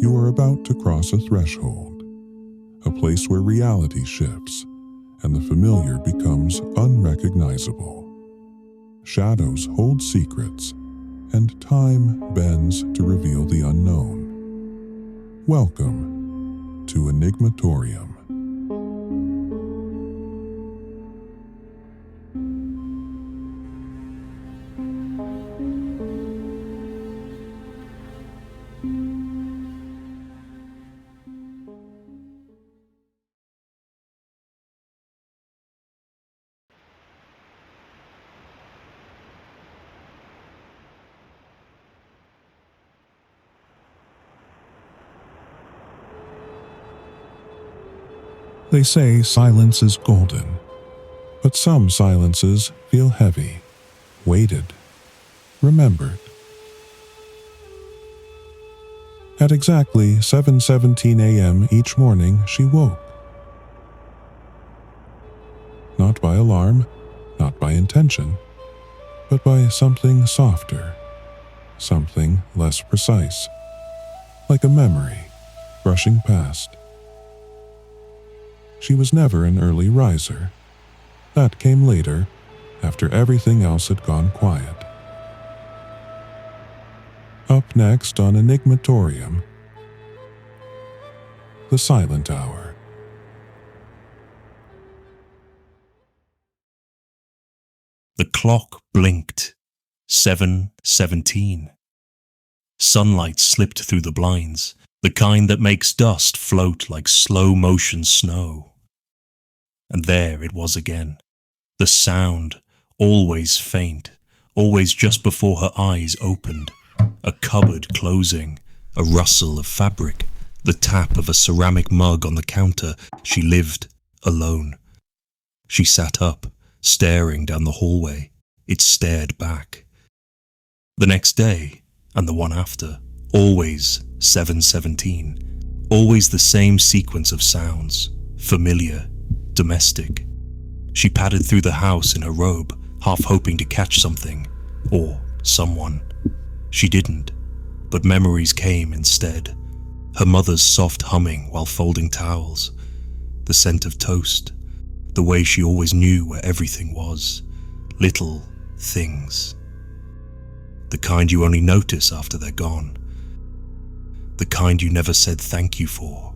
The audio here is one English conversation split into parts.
You are about to cross a threshold, a place where reality shifts and the familiar becomes unrecognizable. Shadows hold secrets, and time bends to reveal the unknown. Welcome to Enigmatorium. They say silence is golden, but some silences feel heavy, weighted, remembered. At exactly 7:17 a.m. each morning, she woke. Not by alarm, not by intention, but by something softer, something less precise, like a memory brushing past. She was never an early riser. That came later, after everything else had gone quiet. Up next on Enigmatorium, the silent hour. The clock blinked. 7:17. Sunlight slipped through the blinds, the kind that makes dust float like slow-motion snow. And there it was again, the sound, always faint, always just before her eyes opened, a cupboard closing, a rustle of fabric, the tap of a ceramic mug on the counter. She lived alone. She sat up, staring down the hallway. It stared back. The next day, and the one after, always 7:17, always the same sequence of sounds, familiar, domestic. She padded through the house in her robe, half hoping to catch something, or someone. She didn't, but memories came instead. Her mother's soft humming while folding towels, the scent of toast, the way she always knew where everything was, little things. The kind you only notice after they're gone, the kind you never said thank you for.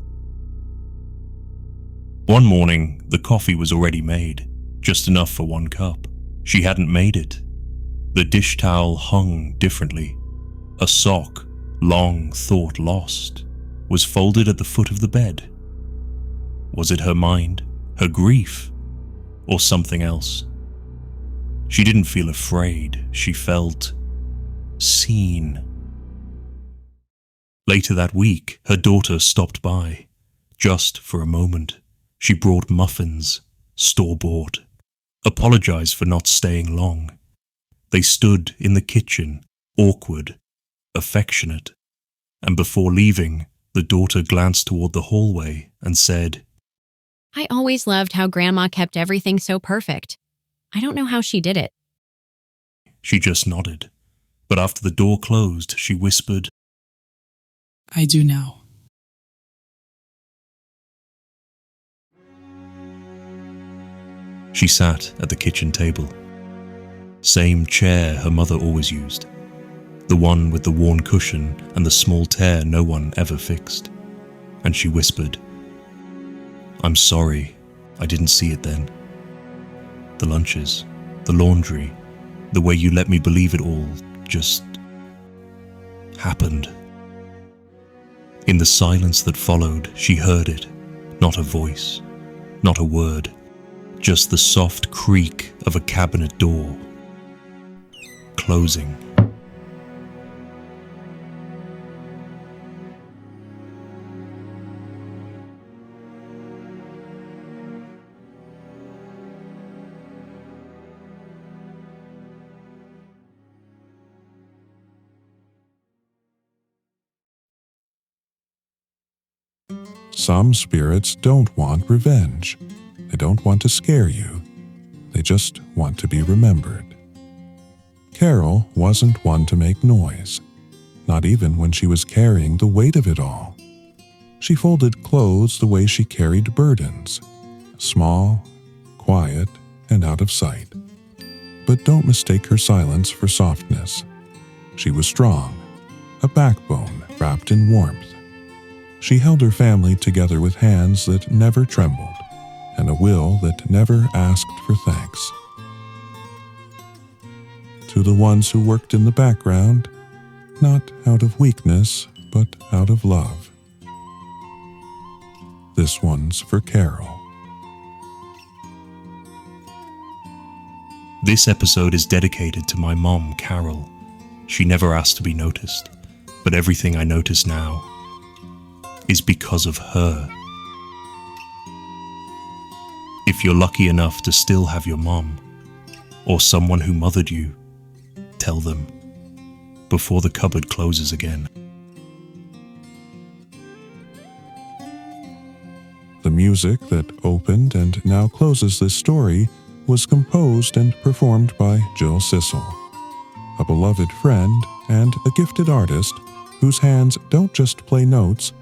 One morning, the coffee was already made, just enough for one cup. She hadn't made it. The dish towel hung differently. A sock, long thought lost, was folded at the foot of the bed. Was it her mind, her grief, or something else? She didn't feel afraid. She felt seen. Later that week, her daughter stopped by, just for a moment. She brought muffins, store-bought, apologized for not staying long. They stood in the kitchen, awkward, affectionate, and before leaving, the daughter glanced toward the hallway and said, "I always loved how Grandma kept everything so perfect. I don't know how she did it." She just nodded, but after the door closed, she whispered, "I do now." She sat at the kitchen table. Same chair her mother always used. The one with the worn cushion and the small tear no one ever fixed. And she whispered, "I'm sorry, I didn't see it then. The lunches, the laundry, the way you let me believe it all just happened." In the silence that followed, she heard it. Not a voice, not a word, just the soft creak of a cabinet door closing. Some spirits don't want revenge. They don't want to scare you. They just want to be remembered. Carol wasn't one to make noise. not even when she was carrying the weight of it all. She folded clothes the way she carried burdens, small, quiet, and out of sight. But don't mistake her silence for softness. She was strong, a backbone wrapped in warmth. She held her family together with hands that never trembled, and a will that never asked for thanks. To the ones who worked in the background, not out of weakness, but out of love. This one's for Carol. This episode is dedicated to my mom, Carol. She never asked to be noticed, but everything I notice now is because of her. If you're lucky enough to still have your mom, or someone who mothered you, tell them before the cupboard closes again. The music that opened and now closes this story was composed and performed by Jill Sissel, a beloved friend and a gifted artist whose hands don't just play notes,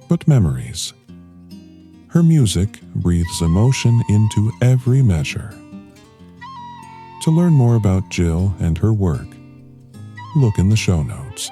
but memories. Her music breathes emotion into every measure. To learn more about Jill and her work, look in the show notes.